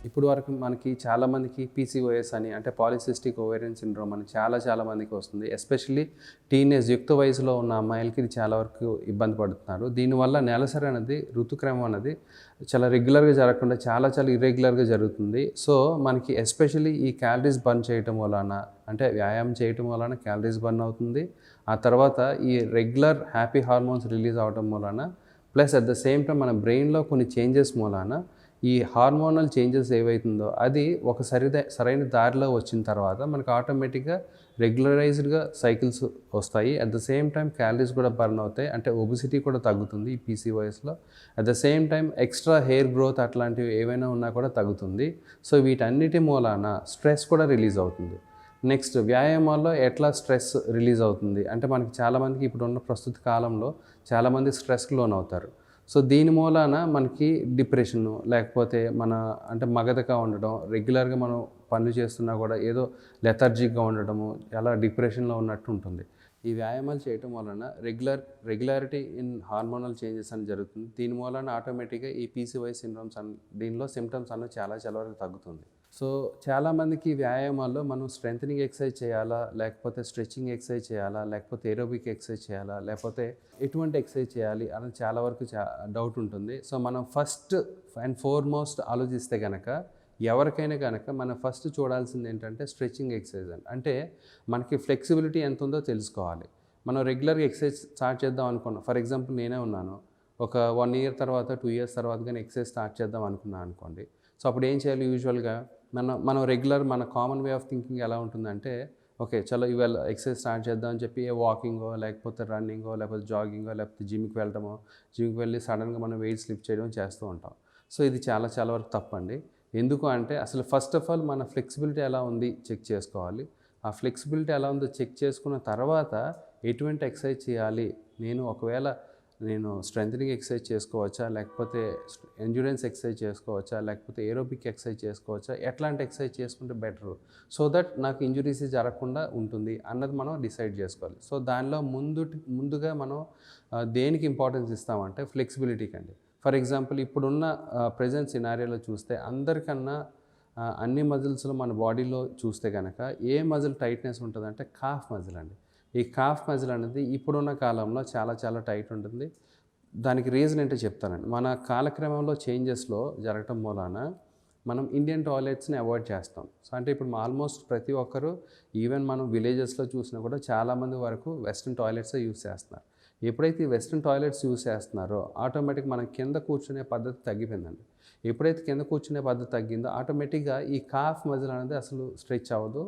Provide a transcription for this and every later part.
ఇప్పుడు వరకు మనకి చాలామందికి పీసీఓఎస్ అని అంటే పాలిసిస్టిక్ ఓవేరియన్ సిండ్రోమ్ అని చాలా మందికి వస్తుంది. ఎస్పెషల్లీ టీనేజ్ యుక్త వయసులో ఉన్న అమ్మాయిలకి ఇది చాలా వరకు ఇబ్బంది పడుతున్నారు. దీనివల్ల నెలసరి అనేది ఋతుక్రమం అనేది చాలా రెగ్యులర్గా జరగకుండా చాలా ఇర్రెగ్యులర్గా జరుగుతుంది. సో మనకి ఎస్పెషల్లీ ఈ క్యాలరీస్ బర్న్ చేయటం వలన అంటే వ్యాయామం చేయటం వలన క్యాలరీస్ బర్న్ అవుతుంది. ఆ తర్వాత ఈ రెగ్యులర్ హ్యాపీ హార్మోన్స్ రిలీజ్ అవ్వడం వలన plus at the same time మన బ్రెయిన్లో కొన్ని చేంజెస్ మూలాన ఈ హార్మోనల్ చేంజెస్ ఏవైతుందో అది ఒక సరైన దారిలో వచ్చిన తర్వాత మనకు ఆటోమేటిక్గా రెగ్యులరైజ్డ్గా సైకిల్స్ వస్తాయి. At the same time calories కూడా బర్న్ అవుతాయి. అంటే ఒబిసిటీ కూడా తగ్గుతుంది ఈ పీసీఓఎస్లో. At the same time extra hair growth అట్లాంటివి ఏవైనా ఉన్నా కూడా తగ్గుతుంది. సో వీటన్నిటి మూలాన స్ట్రెస్ కూడా రిలీజ్ అవుతుంది. నెక్స్ట్ వ్యాయామాల్లో ఎట్లా స్ట్రెస్ రిలీజ్ అవుతుంది అంటే మనకి చాలామందికి ఇప్పుడున్న ప్రస్తుత కాలంలో చాలామంది స్ట్రెస్కి లోనవుతారు. సో దీని మూలాన మనకి డిప్రెషను లేకపోతే అంటే మగతగా ఉండడం, రెగ్యులర్గా మనం పనులు చేస్తున్నా కూడా ఏదో లెథర్జిక్గా ఉండడము, అలా డిప్రెషన్లో ఉన్నట్టు ఉంటుంది. ఈ వ్యాయామాలు చేయటం వలన రెగ్యులారిటీ ఇన్ హార్మోనల్ చేంజెస్ అని జరుగుతుంది. దీని మూలాన ఆటోమేటిక్గా ఈ పీసీఓఎస్ సిండ్రోమ్స్ దీనిలో సిమ్టమ్స్ అన్నవి చాలా వరకు తగ్గుతుంది. సో చాలామందికి వ్యాయామాల్లో మనం స్ట్రెంథనింగ్ ఎక్సర్సైజ్ చేయాలా, లేకపోతే స్ట్రెచ్చింగ్ ఎక్సర్సైజ్ చేయాలా, లేకపోతే ఏరోబిక్ ఎక్సర్సైజ్ చేయాలా, లేకపోతే ఎటువంటి ఎక్సర్సైజ్ చేయాలి అని చాలా వరకు డౌట్ ఉంటుంది. సో మనం ఫస్ట్ అండ్ ఫార్మోస్ట్ ఆలోచిస్తే కనుక ఎవరికైనా కనుక మనం ఫస్ట్ చూడాల్సింది ఏంటంటే స్ట్రెచ్చింగ్ ఎక్సర్సైజ్ అంటే మనకి ఫ్లెక్సిబిలిటీ ఎంత ఉందో తెలుసుకోవాలి. మనం రెగ్యులర్గా ఎక్సర్సైజ్ స్టార్ట్ చేద్దాం అనుకున్నాం. ఫర్ ఎగ్జాంపుల్ నేనే ఉన్నాను. ఒక 1 ఇయర్ తర్వాత 2 ఇయర్స్ తర్వాత కానీ ఎక్సర్సైజ్ స్టార్ట్ చేద్దాం అనుకున్నాను అనుకోండి. సో అప్పుడు ఏం చేయాలి? యూజువల్గా మనం రెగ్యులర్ మన కామన్ వే ఆఫ్ థింకింగ్ ఎలా ఉంటుందంటే ఓకే చలో ఇవాళ ఎక్సర్సైజ్ స్టార్ట్ చేద్దాం అని చెప్పి వాకింగో లేకపోతే రన్నింగో లేకపోతే జాగింగో లేకపోతే జిమ్కి వెళ్ళడమో, జిమ్కి వెళ్ళి సడన్గా మనం వెయిట్స్ లిఫ్ట్ చేయడం చేస్తూ ఉంటాం. సో ఇది చాలా వరకు తప్పండి. ఎందుకు అంటే అసలు ఫస్ట్ ఆఫ్ ఆల్ మన ఫ్లెక్సిబిలిటీ ఎలా ఉంది చెక్ చేసుకోవాలి. ఆ ఫ్లెక్సిబిలిటీ ఎలా ఉందో చెక్ చేసుకున్న తర్వాత ఎటువంటి ఎక్సర్సైజ్ చేయాలి, నేను స్ట్రెంథనింగ్ ఎక్సర్సైజ్ చేసుకోవచ్చా, లేకపోతే ఎండ్యూరెన్స్ ఎక్సర్సైజ్ చేసుకోవచ్చా, లేకపోతే ఏరోబిక్ ఎక్సర్సైజ్ చేసుకోవచ్చా, ఎట్లాంటి ఎక్సర్సైజ్ చేసుకుంటే బెటరు సో దట్ నాకు ఇంజురీస్ జరగకుండా ఉంటుంది అన్నది మనం డిసైడ్ చేసుకోవాలి. సో దానిలో ముందుగా మనం దేనికి ఇంపార్టెన్స్ ఇస్తామంటే ఫ్లెక్సిబిలిటీకి అండి. ఫర్ ఎగ్జాంపుల్ ఇప్పుడున్న ప్రెజెంట్ సినారియోలో చూస్తే అందరికన్నా అన్ని మజిల్స్లో మన బాడీలో చూస్తే కనుక ఏ మజిల్ టైట్నెస్ ఉంటుందంటే కాఫ్ మజిల్ అండి. ఈ కాఫ్ మజిల్ అనేది ఇప్పుడున్న కాలంలో చాలా టైట్ ఉంటుంది. దానికి రీజన్ ఏంటో చెప్తానండి. మన కాలక్రమంలో చేంజెస్లో జరగటం మూలాన మనం ఇండియన్ టాయిలెట్స్ని అవాయిడ్ చేస్తాం. సో అంటే ఇప్పుడు ఆల్మోస్ట్ ప్రతి ఒక్కరు ఈవెన్ మనం విలేజెస్లో చూసినా కూడా చాలామంది వరకు వెస్ట్రన్ టాయిలెట్సే యూస్ చేస్తున్నారు. ఎప్పుడైతే ఈ వెస్ట్రన్ టాయిలెట్స్ యూస్ చేస్తున్నారో ఆటోమేటిక్ మనం కింద కూర్చునే పద్ధతి తగ్గిపోయిందండి. ఎప్పుడైతే కింద కూర్చునే పద్ధతి తగ్గిందో ఆటోమేటిక్గా ఈ కాఫ్ మజిల్ అనేది అసలు స్ట్రెచ్ అవ్వదు.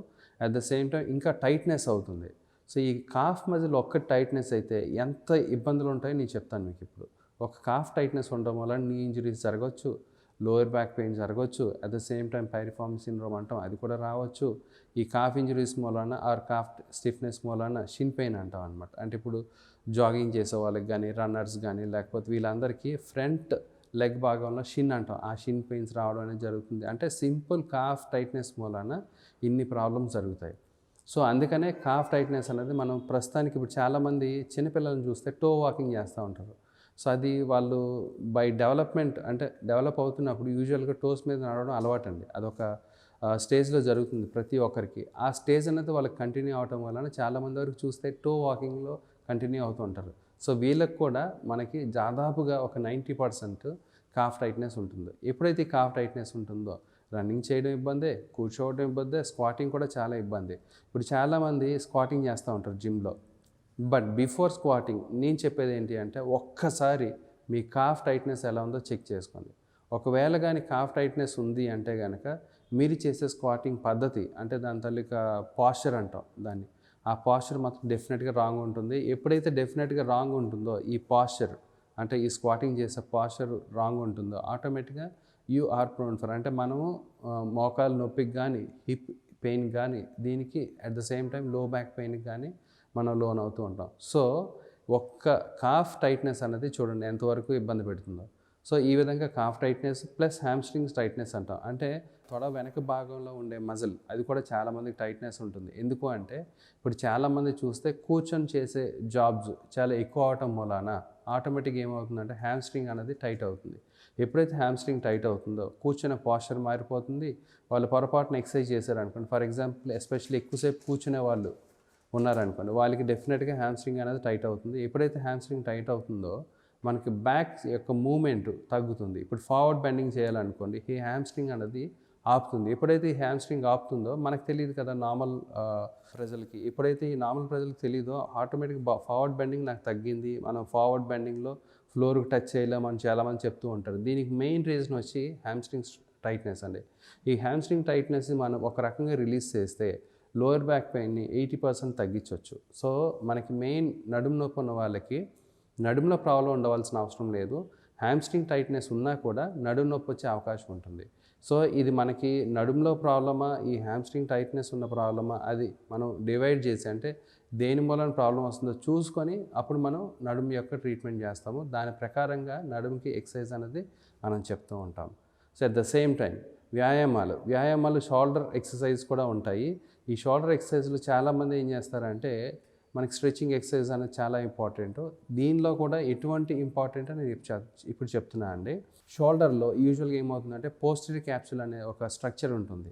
అట్ ద సేమ్ టైం ఇంకా టైట్నెస్ అవుతుంది. సో ఈ కాఫ్ మజిల్ ఒక్క టైట్నెస్ అయితే ఎంత ఇబ్బందులు ఉంటాయో నేను చెప్తాను మీకు ఇప్పుడు. ఒక కాఫ్ టైట్నెస్ ఉండడం వల్ల నీ ఇంజరీస్ జరగవచ్చు, లోయర్ బ్యాక్ పెయిన్ జరగవచ్చు, at the same time piriform syndrome అంటాం అది కూడా రావచ్చు. ఈ కాఫ్ ఇంజరీస్ మూలాన ఆర్ కాఫ్ స్టిఫ్నెస్ మూలాన షిన్ పెయిన్ అంటాం అనమాట. అంటే ఇప్పుడు జాగింగ్ చేసే వాళ్ళకి కానీ రన్నర్స్ కానీ లేకపోతే వీళ్ళందరికీ ఫ్రంట్ లెగ్ భాగంలో షిన్ అంటాం, ఆ షిన్ పెయిన్స్ రావడం అనేది జరుగుతుంది. అంటే సింపుల్ కాఫ్ టైట్నెస్ మూలాన ఇన్ని ప్రాబ్లమ్స్ జరుగుతాయి. సో అందుకనే కాఫ్ టైట్నెస్ అనేది మనం ప్రస్తుతానికి ఇప్పుడు చాలామంది చిన్నపిల్లలను చూస్తే టో వాకింగ్ చేస్తూ ఉంటారు. సో అది వాళ్ళు బై డెవలప్మెంట్ అంటే డెవలప్ అవుతున్నప్పుడు యూజువల్గా టోస్ మీద నడవడం అలవాటండి. అదొక స్టేజ్లో జరుగుతుంది ప్రతి ఒక్కరికి. ఆ స్టేజ్ అనేది వాళ్ళకి కంటిన్యూ అవడం వలన చాలామంది వరకు చూస్తే టో వాకింగ్లో కంటిన్యూ అవుతూ ఉంటారు. సో వీళ్ళకి కూడా మనకి దాదాపుగా ఒక 90% కాఫ్ టైట్నెస్ ఉంటుంది. ఎప్పుడైతే కాఫ్ టైట్నెస్ ఉంటుందో రన్నింగ్ చేయడం ఇబ్బందే, కూర్చోవడం ఇబ్బందే, స్క్వాటింగ్ కూడా చాలా ఇబ్బంది. ఇప్పుడు చాలామంది స్క్వాటింగ్ చేస్తూ ఉంటారు జిమ్లో. బట్ బిఫోర్ స్క్వాటింగ్ నేను చెప్పేది ఏంటి అంటే ఒక్కసారి మీ కాఫ్ టైట్నెస్ ఎలా ఉందో చెక్ చేసుకోండి. ఒకవేళ కానీ కాఫ్ టైట్నెస్ ఉంది అంటే కనుక మీరు చేసే స్క్వాటింగ్ పద్ధతి అంటే దాని తాలూకా పాస్చర్ అంటాం దాన్ని, ఆ పాస్చర్ మాత్రం డెఫినెట్గా రాంగ్ ఉంటుంది. ఎప్పుడైతే డెఫినెట్గా రాంగ్ ఉంటుందో ఈ పాస్చర్ అంటే ఈ స్క్వాటింగ్ చేసే పాస్చర్ రాంగ్ ఉంటుందో ఆటోమేటిక్గా యూ ఆర్ ప్రోన్ ఫర్ అంటే మనము మోకాలు నొప్పికి కానీ హిప్ పెయిన్ కానీ దీనికి అట్ ద సేమ్ టైం లో బ్యాక్ పెయిన్కి కానీ మనం లోన్ అవుతూ ఉంటాం. సో ఒక్క కాఫ్ టైట్నెస్ అనేది చూడండి ఎంతవరకు ఇబ్బంది పెడుతుందో. సో ఈ విధంగా calf tightness plus hamstrings tightness అంటాం. అంటే తొడ వెనక భాగంలో ఉండే మజిల్ అది కూడా చాలామందికి టైట్నెస్ ఉంటుంది. ఎందుకు అంటే ఇప్పుడు చాలామంది చూస్తే కూర్చొని చేసే జాబ్స్ చాలా ఎక్కువ అవటం మూలాన ఆటోమేటిక్గా ఏమవుతుందంటే హ్యామ్స్ట్రింగ్ అనేది టైట్ అవుతుంది. ఎప్పుడైతే హ్యామ్స్ట్రింగ్ టైట్ అవుతుందో కూర్చునే పోస్చర్ మారిపోతుంది. వాళ్ళు పొరపాటున ఎక్సర్సైజ్ చేశారనుకోండి, ఫర్ ఎగ్జాంపుల్ ఎస్పెషల్లీ ఎక్కువసేపు కూర్చునే వాళ్ళు ఉన్నారనుకోండి, వాళ్ళకి డెఫినెట్గా హ్యామ్స్ట్రింగ్ అనేది టైట్ అవుతుంది. ఎప్పుడైతే హ్యామ్స్ట్రింగ్ టైట్ అవుతుందో మనకి బ్యాక్ యొక్క మూమెంట్ తగ్గుతుంది. ఇప్పుడు ఫార్వర్డ్ బెండింగ్ చేయాలనుకోండి, ఈ హ్యామ్స్ట్రింగ్ అనేది ఆపుతుంది. ఎప్పుడైతే ఈ హ్యామ్స్ట్రింగ్ ఆపుతుందో మనకు తెలియదు కదా నార్మల్ ప్రజలకి. ఎప్పుడైతే ఈ నార్మల్ ప్రజలకు తెలియదో ఆటోమేటిక్గా ఫార్వర్డ్ బెండింగ్ నాకు తగ్గింది, మనం ఫార్వర్డ్ బెండింగ్లో ఫ్లోర్కి టచ్ చేయలేమని చాలామంది చెప్తూ ఉంటారు. దీనికి మెయిన్ రీజన్ వచ్చి హ్యామ్స్ట్రింగ్ టైట్నెస్ అండి. ఈ హ్యామ్స్ట్రింగ్ టైట్నెస్ని మనం ఒక రకంగా రిలీజ్ చేస్తే లోయర్ బ్యాక్ పెయిన్ని 80% తగ్గించవచ్చు. సో మనకి మెయిన్ నడుము నొప్పి ఉన్న వాళ్ళకి నడుములో ప్రాబ్లం ఉండవలసిన అవసరం లేదు. హ్యామ్స్ట్రింగ్ టైట్నెస్ ఉన్నా కూడా నడుము నొప్పి వచ్చే అవకాశం ఉంటుంది. సో ఇది మనకి నడుములో ప్రాబ్లమా, ఈ హ్యామ్స్ట్రింగ్ టైట్నెస్ ఉన్న ప్రాబ్లమా, అది మనం డివైడ్ చేసి అంటే దేని మూలన ప్రాబ్లం వస్తుందో చూసుకొని అప్పుడు మనం నడుము యొక్క ట్రీట్మెంట్ చేస్తాము. దాని ప్రకారంగా నడుముకి ఎక్సర్సైజ్ అనేది మనం చెప్తూ ఉంటాం. So at the same time వ్యాయామాలు షోల్డర్ ఎక్సర్సైజ్ కూడా ఉంటాయి. ఈ షోల్డర్ ఎక్సర్సైజ్లు చాలామంది ఏం చేస్తారంటే మనకి స్ట్రెచింగ్ ఎక్సర్సైజ్ అనేది చాలా ఇంపార్టెంట్. దీనిలో కూడా ఎటువంటి ఇంపార్టెంట్ అని ఇప్పుడు చెప్తున్నా అండి. షోల్డర్లో యూజువల్గా ఏమవుతుందంటే పోస్టీరియర్ క్యాప్సూల్ అనే ఒక స్ట్రక్చర్ ఉంటుంది.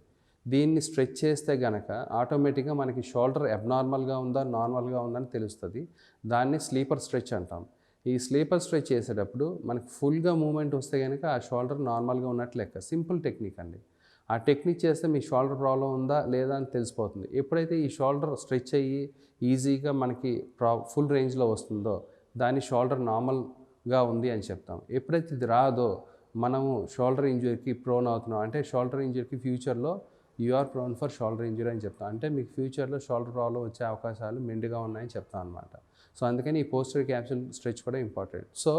దీన్ని స్ట్రెచ్ చేస్తే గనక ఆటోమేటిక్గా మనకి షోల్డర్ అబ్నార్మల్గా ఉందా నార్మల్గా ఉందా అని తెలుస్తుంది. దాన్ని స్లీపర్ స్ట్రెచ్ అంటాం. ఈ స్లీపర్ స్ట్రెచ్ చేసేటప్పుడు మనకి ఫుల్గా మూమెంట్ వస్తే కనుక ఆ షోల్డర్ నార్మల్గా ఉన్నట్లు లెక్క. సింపుల్ టెక్నిక్ అండి. ఆ టెక్నిక్ చేస్తే మీ షోల్డర్ ప్రాబ్లం ఉందా లేదా అని తెలిసిపోతుంది. ఎప్పుడైతే ఈ షోల్డర్ స్ట్రెచ్ అయ్యి ఈజీగా మనకి ఫుల్ రేంజ్లో వస్తుందో దాని షోల్డర్ నార్మల్గా ఉంది అని చెప్తాం. ఎప్పుడైతే ఇది రాదో మనము షోల్డర్ ఇంజరీకి ప్రోన్ అవుతున్నాం, అంటే షోల్డర్ ఇంజరీకి ఫ్యూచర్లో you are prone for shoulder injury అని చెప్తాం. అంటే మీకు ఫ్యూచర్లో షోల్డర్ ప్రాబ్లం వచ్చే అవకాశాలు మెండుగా ఉన్నాయని చెప్తాం అనమాట. సో అందుకని ఈ పోస్టీరియర్ క్యాప్సూల్ స్ట్రెచ్ కూడా ఇంపార్టెంట్. సో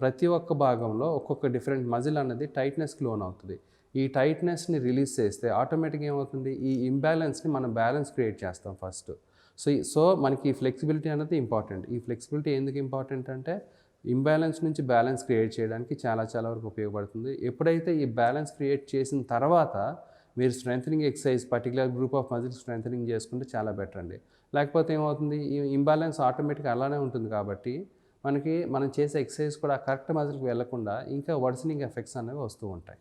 ప్రతి ఒక్క భాగంలో ఒక్కొక్క డిఫరెంట్ మజిల్ అనేది టైట్నెస్కి లోన్ అవుతుంది. ఈ టైట్నెస్ని రిలీజ్ చేస్తే ఆటోమేటిక్గా ఏమవుతుంది, ఈ ఇంబ్యాలెన్స్ని మనం బ్యాలెన్స్ క్రియేట్ చేస్తాం ఫస్ట్. సో మనకి ఈ ఫ్లెక్సిబిలిటీ అనేది ఇంపార్టెంట్. ఈ ఫ్లెక్సిబిలిటీ ఎందుకు ఇంపార్టెంట్ అంటే ఇంబ్యాలెన్స్ నుంచి బ్యాలెన్స్ క్రియేట్ చేయడానికి చాలా వరకు ఉపయోగపడుతుంది. ఎప్పుడైతే ఈ బ్యాలెన్స్ క్రియేట్ చేసిన తర్వాత మీరు strengthening exercise particular group of muscles strengthening చేసుకుంటే చాలా బెటర్ అండి. లేకపోతే ఏమవుతుంది, ఈ ఇంబ్యాలెన్స్ ఆటోమేటిక్గా అలానే ఉంటుంది కాబట్టి మనం చేసే ఎక్సర్సైజ్ కూడా కరెక్ట్ మజిల్కి వెళ్లకుండా ఇంకా వర్సనింగ్ ఎఫెక్ట్స్ అనేవి వస్తూ ఉంటాయి.